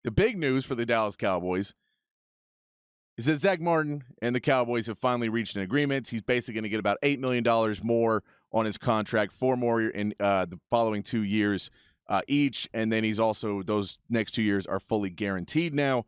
the big news for the Dallas Cowboys is that Zack Martin and the Cowboys have finally reached an agreement. He's basically going to get about $8 million more on his contract, 4 more in the following 2 years each, and then he's also, those next 2 years are fully guaranteed now.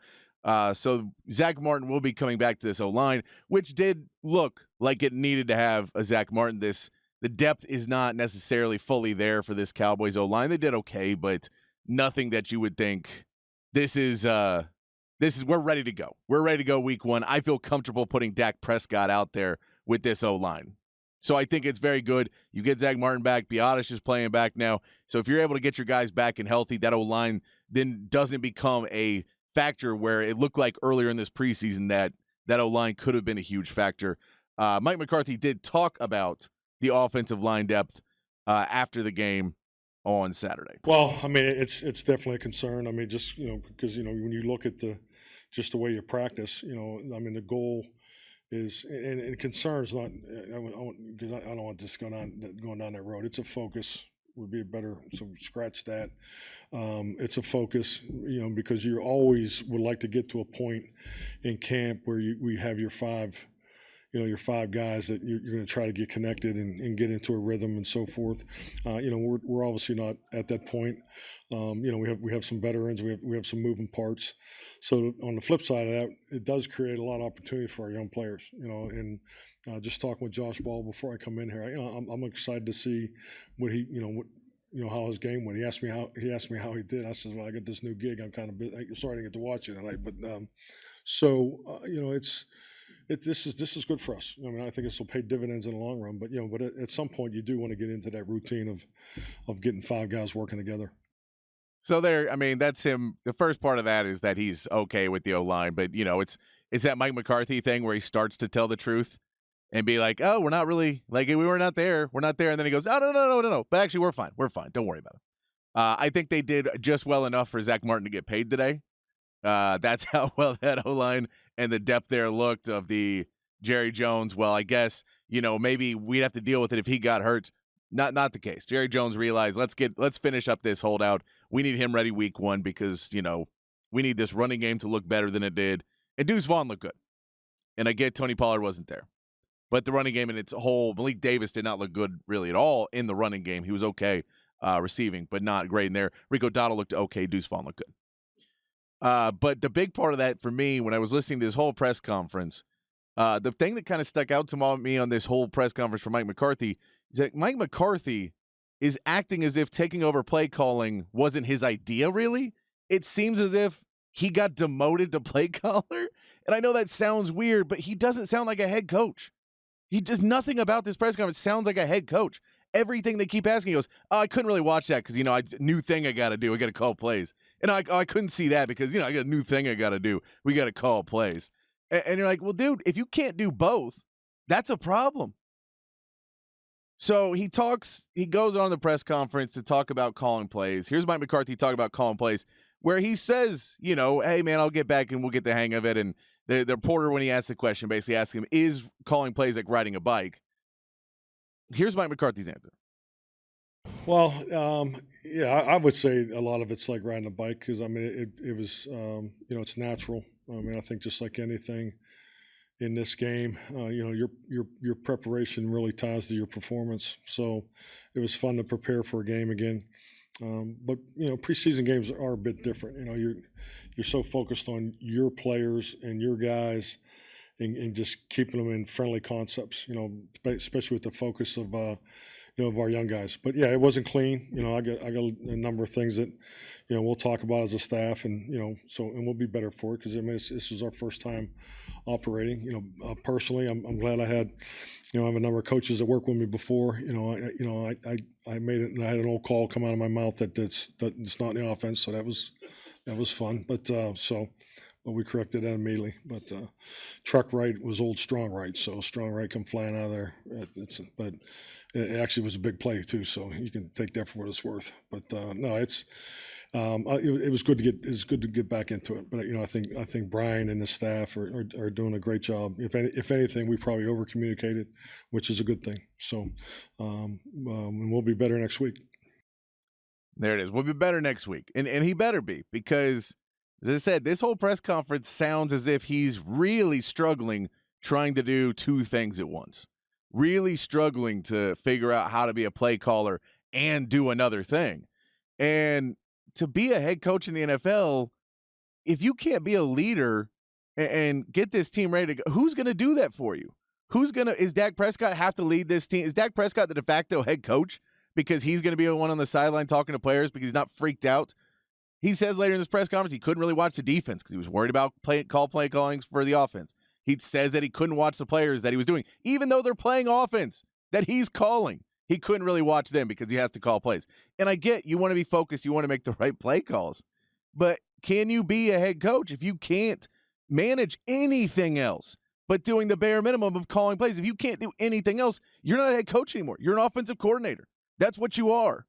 So Zack Martin will be coming back to this O-line, which did look like it needed to have a Zack Martin. The depth is not necessarily fully there for this Cowboys O-line. They did okay, but nothing that you would think this is we're ready to go. We're ready to go week 1. I feel comfortable putting Dak Prescott out there with this O-line. So I think it's very good. You get Zack Martin back. Biotish is playing back now. So if you're able to get your guys back and healthy, that O-line then doesn't become a factor where it looked like earlier in this preseason that O-line could have been a huge factor. Mike McCarthy did talk about the offensive line depth after the game on Saturday. Well, I mean, it's definitely a concern. I mean, just, because, when you look at the way you practice, I mean, the goal is, and concerns not, because I don't want this going down that road. It's a focus would be a better, so scratch that. It's a focus, because you always would like to get to a point in camp where we have your five guys that you're going to try to get connected and get into a rhythm and so forth. We're obviously not at that point. We have some veterans, we have some moving parts. So on the flip side of that, it does create a lot of opportunity for our young players. And just talking with Josh Ball before I come in here, I'm excited to see what he, how his game went. He asked me how he did. I said, well, I got this new gig. I'm kind of sorry I didn't get to watch it tonight, but this is good for us. I mean, I think this will pay dividends in the long run. But but at some point, you do want to get into that routine of getting 5 guys working together. So that's him. The first part of that is that he's okay with the O-line, but it's that Mike McCarthy thing where he starts to tell the truth and be like, "Oh, we're not really we were not there. We're not there," and then he goes, "Oh, no. But actually, we're fine. We're fine. Don't worry about it." I think they did just well enough for Zack Martin to get paid today. That's how well that O-line and the depth there looked of the Jerry Jones. Well, I guess, maybe we'd have to deal with it if he got hurt. Not the case. Jerry Jones realized, let's finish up this holdout. We need him ready week 1 because, we need this running game to look better than it did. And Deuce Vaughn looked good. And I get Tony Pollard wasn't there. But the running game in its whole, Malik Davis did not look good really at all in the running game. He was okay receiving, but not great in there. Rico Dotto looked okay. Deuce Vaughn looked good. But the big part of that for me, when I was listening to this whole press conference, the thing that kind of stuck out to me on this whole press conference for Mike McCarthy is that Mike McCarthy is acting as if taking over play calling wasn't his idea, really. It seems as if he got demoted to play caller. And I know that sounds weird, but he doesn't sound like a head coach. He does nothing about this press conference sounds like a head coach. Everything they keep asking, he goes, "Oh, I couldn't really watch that because, new thing I got to do. I got to call plays." And I couldn't see that because, I got a new thing I got to do. We got to call plays. And you're like, well, dude, if you can't do both, that's a problem. So he goes on the press conference to talk about calling plays. Here's Mike McCarthy talking about calling plays where he says, hey, man, I'll get back and we'll get the hang of it. And the reporter, when he asked the question, basically asked him, is calling plays like riding a bike? Here's Mike McCarthy's answer. Well, I would say a lot of it's like riding a bike because, I mean, it was, it's natural. I mean, I think just like anything in this game, your preparation really ties to your performance. So it was fun to prepare for a game again. But preseason games are a bit different. You're so focused on your players and your guys and just keeping them in friendly concepts, especially with the focus of of our young guys. But yeah, it wasn't clean. I got a number of things that we'll talk about as a staff, and and we'll be better for it because this is our first time operating. Personally, I'm glad I had I have a number of coaches that worked with me before. I made it, and I had an old call come out of my mouth that it's not in the offense, so that was fun. But but we corrected that immediately. But truck right was old strong right, so strong right come flying out of there. But it actually was a big play too, so you can take that for what it's worth. But no, it was good to get back into it. But I think Brian and his staff are doing a great job. If anything, we probably over communicated, which is a good thing. So and we'll be better next week. There it is. We'll be better next week, and he better be because As I said, this whole press conference sounds as if he's really struggling trying to do two things at once. Really struggling to figure out how to be a play caller and do another thing. And to be a head coach in the NFL, if you can't be a leader and get this team ready to go, who's going to do that for you? Is Dak Prescott have to lead this team? Is Dak Prescott the de facto head coach because he's going to be the one on the sideline talking to players because he's not freaked out? He says later in this press conference he couldn't really watch the defense because he was worried about play calling for the offense. He says that he couldn't watch the players that he was doing, even though they're playing offense that he's calling. He couldn't really watch them because he has to call plays. And I get you want to be focused, you want to make the right play calls. But can you be a head coach if you can't manage anything else but doing the bare minimum of calling plays? If you can't do anything else, you're not a head coach anymore. You're an offensive coordinator. That's what you are.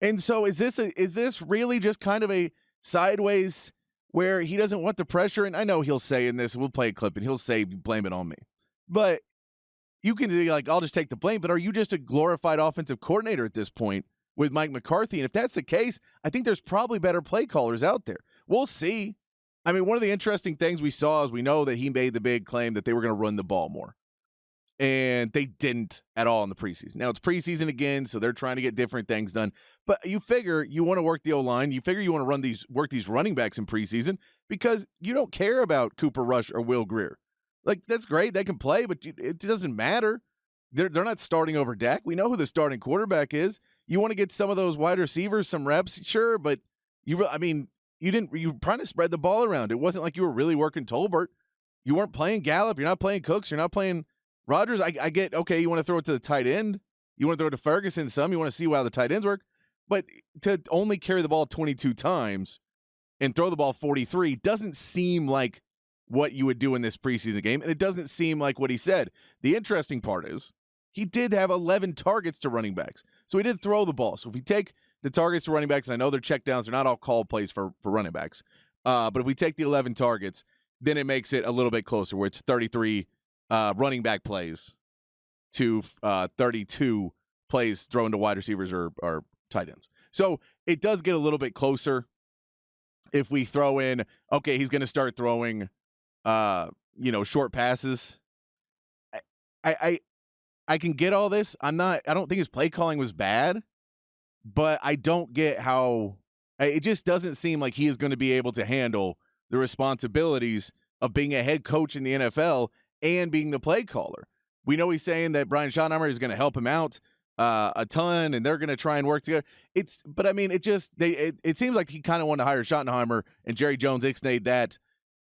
And so is this really just kind of a sideways where he doesn't want the pressure? And I know he'll say in this, we'll play a clip, and he'll say, blame it on me. But you can be like, I'll just take the blame. But are you just a glorified offensive coordinator at this point with Mike McCarthy? And if that's the case, I think there's probably better play callers out there. We'll see. I mean, one of the interesting things we saw is we know that he made the big claim that they were going to run the ball more. And they didn't at all in the preseason. Now, it's preseason again, so they're trying to get different things done. But you figure you want to work the O-line. You figure you want to work these running backs in preseason because you don't care about Cooper Rush or Will Grier. Like, that's great. They can play, but it doesn't matter. They're not starting over Dak. We know who the starting quarterback is. You want to get some of those wide receivers some reps, sure, but you were trying to spread the ball around. It wasn't like you were really working Tolbert. You weren't playing Gallup. You're not playing Cooks. You're not playing Rodgers. I get, okay, you want to throw it to the tight end. You want to throw it to Ferguson some. You want to see how the tight ends work. But to only carry the ball 22 times and throw the ball 43 doesn't seem like what you would do in this preseason game, and it doesn't seem like what he said. The interesting part is he did have 11 targets to running backs, so he did throw the ball. So if we take the targets to running backs, and I know they're checkdowns, they're not all called plays for running backs, but if we take the 11 targets, then it makes it a little bit closer, where it's 33 running back plays to 32 plays thrown to wide receivers or tight ends. So it does get a little bit closer if we throw in, okay, he's going to start throwing short passes. I can get all this. I don't think his play calling was bad, but I don't get how it just doesn't seem like he is going to be able to handle the responsibilities of being a head coach in the NFL and being the play caller. We know he's saying that Brian Schottenheimer is going to help him out a ton, and they're going to try and work together. It seems like he kind of wanted to hire Schottenheimer, and Jerry Jones ixnayed that.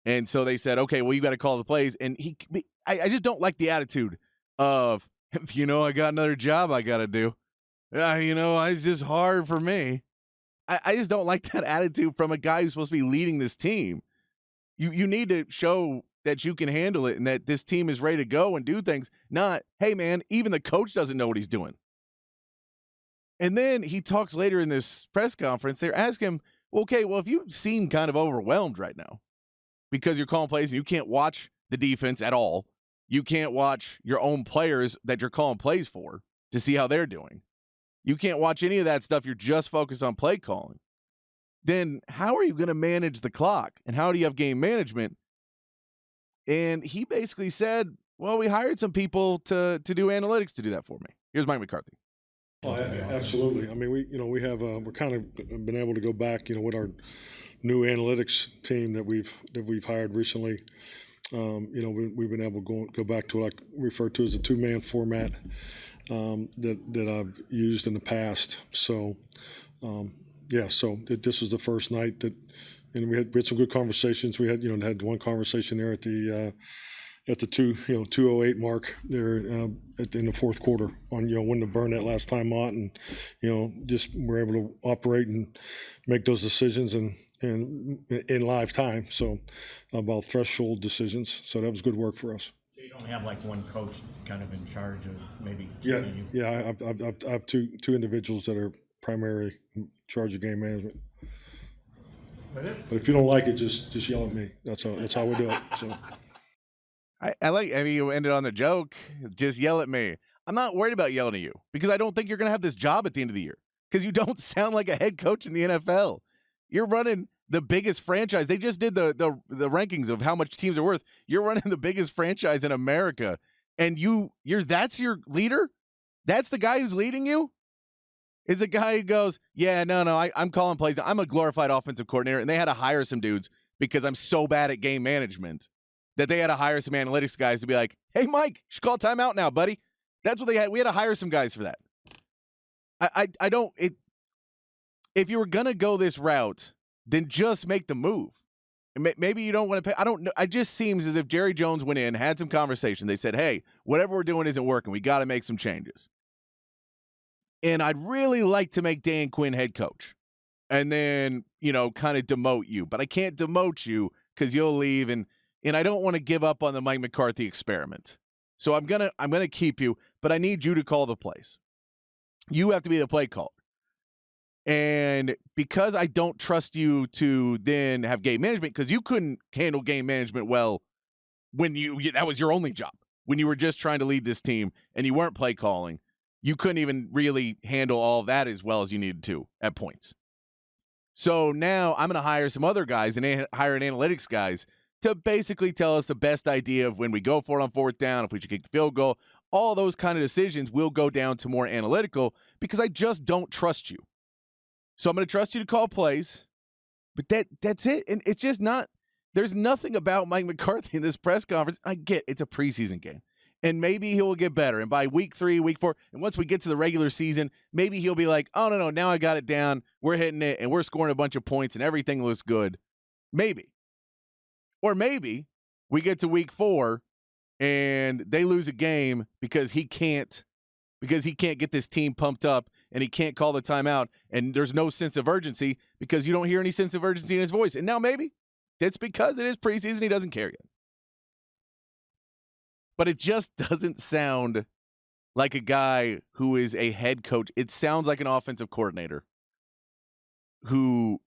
And so they said, okay, well, you got to call the plays. And I just don't like the attitude of, I got another job I got to do. It's just hard for me. I just don't like that attitude from a guy who's supposed to be leading this team. You need to show that you can handle it and that this team is ready to go and do things. Not, hey, man, even the coach doesn't know what he's doing. And then he talks later in this press conference. They're asking him, okay, well, if you seem kind of overwhelmed right now because you're calling plays and you can't watch the defense at all, you can't watch your own players that you're calling plays for to see how they're doing. You can't watch any of that stuff. You're just focused on play calling. Then how are you going to manage the clock? And how do you have game management? And he basically said, well, we hired some people to do analytics to do that for me. Here's Mike McCarthy. Oh, absolutely. I mean, we're kind of been able to go back, with our new analytics team that we've hired recently. We've been able to go back to what I refer to as a two-man format that I've used in the past. So, this was the first night that, and we had some good conversations. We had one conversation there at the 2:08 mark there in the fourth quarter on when to burn that last time out, and just we're able to operate and make those decisions and in live time. So about threshold decisions. So that was good work for us. So you don't have like one coach kind of in charge of maybe. Yeah. I have two individuals that are primarily in charge of game management. But if you don't like it, just yell at me. That's how we do it. So. I like, you ended on the joke, just yell at me. I'm not worried about yelling at you because I don't think you're going to have this job at the end of the year because you don't sound like a head coach in the NFL. You're running the biggest franchise. They just did the rankings of how much teams are worth. You're running the biggest franchise in America, and that's your leader? That's the guy who's leading you? Is the guy who goes, yeah, no, I'm calling plays. I'm a glorified offensive coordinator, and they had to hire some dudes because I'm so bad at game management that they had to hire some analytics guys to be like, hey, Mike, you should call timeout now, buddy. That's what they had. We had to hire some guys for that. I don't – if you were going to go this route, then just make the move. Maybe you don't want to pay. I don't know. It just seems as if Jerry Jones went in, had some conversation. They said, hey, whatever we're doing isn't working. We got to make some changes. And I'd really like to make Dan Quinn head coach and then, kind of demote you. But I can't demote you because you'll leave. And I don't want to give up on the Mike McCarthy experiment. So I'm gonna keep you, but I need you to call the plays. You have to be the play caller. And because I don't trust you to then have game management, because you couldn't handle game management well when that was your only job. When you were just trying to lead this team and you weren't play calling, you couldn't even really handle all of that as well as you needed to at points. So now I'm going to hire some other guys and hire an analytics guys to basically tell us the best idea of when we go for it on fourth down, if we should kick the field goal. All those kind of decisions will go down to more analytical because I just don't trust you. So I'm going to trust you to call plays, but that's it. And it's just not – there's nothing about Mike McCarthy in this press conference. I get it's a preseason game, and maybe he will get better. And by week 3, week 4, and once we get to the regular season, maybe he'll be like, oh, no, now I got it down. We're hitting it, and we're scoring a bunch of points, and everything looks good. Maybe. Or maybe we get to week 4, and they lose a game because he can't get this team pumped up and he can't call the timeout and there's no sense of urgency because you don't hear any sense of urgency in his voice. And now maybe that's because it is preseason. He doesn't care yet. But it just doesn't sound like a guy who is a head coach. It sounds like an offensive coordinator who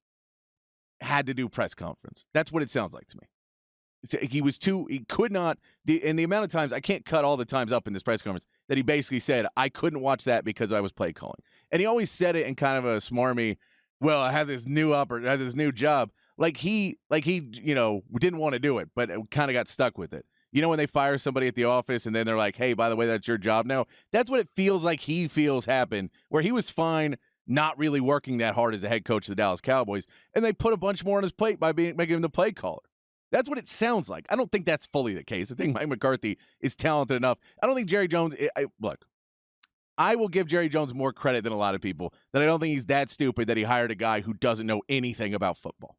had to do press conference. That's what it sounds like to me. He could not, and the amount of times, I can't cut all the times up in this press conference that he basically said, I couldn't watch that because I was play calling. And he always said it in kind of a smarmy, well, I have this new job. Like he didn't want to do it, but kind of got stuck with it. When they fire somebody at the office and then they're like, hey, by the way, that's your job now. That's what it feels like he feels happened, where he was fine not really working that hard as a head coach of the Dallas Cowboys, and they put a bunch more on his plate by making him the play caller. That's what it sounds like. I don't think that's fully the case. I think Mike McCarthy is talented enough. I don't think Jerry Jones look, I will give Jerry Jones more credit than a lot of people, that I don't think he's that stupid that he hired a guy who doesn't know anything about football.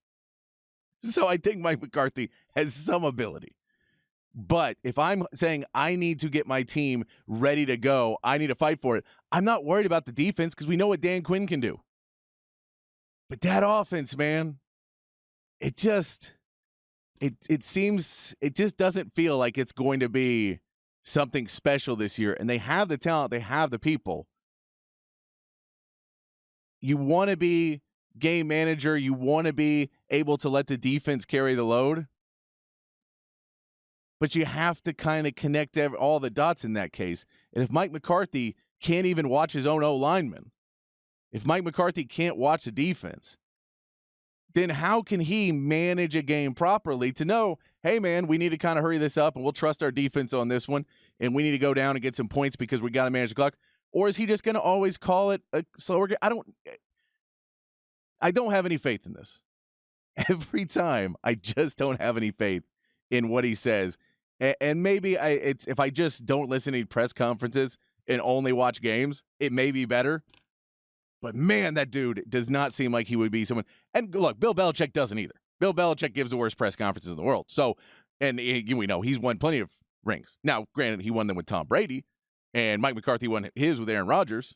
So I think Mike McCarthy has some ability. But if I'm saying I need to get my team ready to go, I need to fight for it, I'm not worried about the defense because we know what Dan Quinn can do. But that offense, man, it just doesn't feel like it's going to be something special this year. And they have the talent. They have the people. You want to be game manager. You want to be able to let the defense carry the load. But you have to kind of connect all the dots in that case. And if Mike McCarthy can't even watch his own O-lineman, if Mike McCarthy can't watch the defense, then how can he manage a game properly to know, hey, man, we need to kind of hurry this up and we'll trust our defense on this one and we need to go down and get some points because we got to manage the clock? Or is he just going to always call it a slower game? I don't have any faith in this. Every time, I just don't have any faith in what he says. And maybe if I just don't listen to press conferences and only watch games, it may be better. But, man, that dude does not seem like he would be someone. And, look, Bill Belichick doesn't either. Bill Belichick gives the worst press conferences in the world. So, and we know he's won plenty of rings. Now, granted, he won them with Tom Brady, and Mike McCarthy won his with Aaron Rodgers.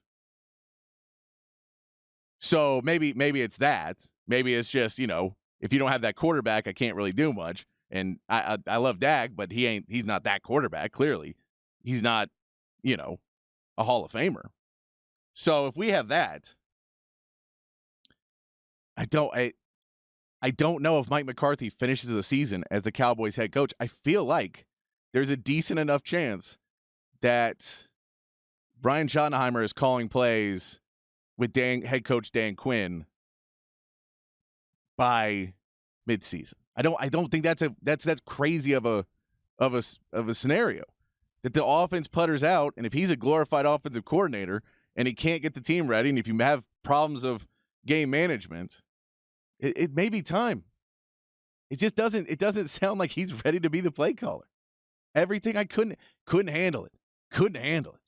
So maybe it's that. Maybe it's just, if you don't have that quarterback, I can't really do much. And I love Dak, but he's not that quarterback, clearly. He's not, a Hall of Famer. So if we have that, I don't know if Mike McCarthy finishes the season as the Cowboys head coach. I feel like there's a decent enough chance that Brian Schottenheimer is calling plays with head coach Dan Quinn by midseason. I don't think that's crazy of a scenario that the offense putters out, and if he's a glorified offensive coordinator and he can't get the team ready, and if you have problems of game management, it may be time. It just doesn't sound like he's ready to be the play caller. Everything I couldn't handle it. Couldn't handle it.